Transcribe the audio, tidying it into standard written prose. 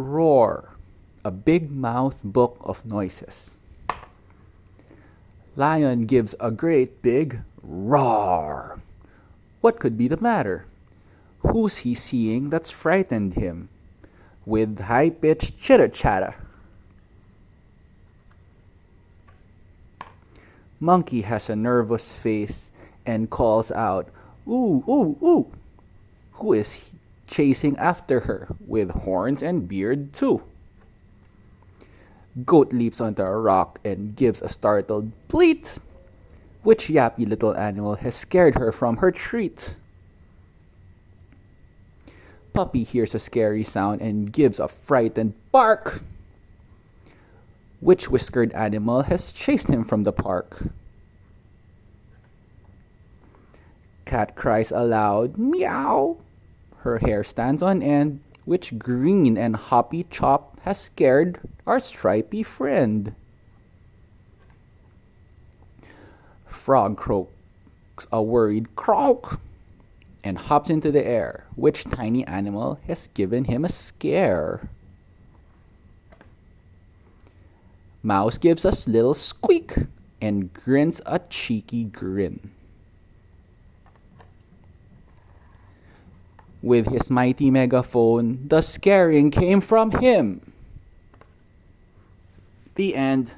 Roar, a big mouth book of noises. Lion gives a great big roar. What could be the matter? Who's he seeing that's frightened him? With high-pitched chitter-chatter. Monkey has a nervous face and calls out, "Ooh, ooh, ooh!" Who is chasing after her with horns and beard too? Goat leaps onto a rock and gives a startled bleat. Which yappy little animal has scared her from her treat? Puppy hears a scary sound and gives a frightened bark. Which whiskered animal has chased him from the park? Cat cries aloud, "Meow!" Her hair stands on end. Which green and hoppy chop has scared our stripy friend? Frog croaks a worried croak and hops into the air. Which tiny animal has given him a scare? Mouse gives a little squeak and grins a cheeky grin. With his mighty megaphone, the scaring came from him. The end.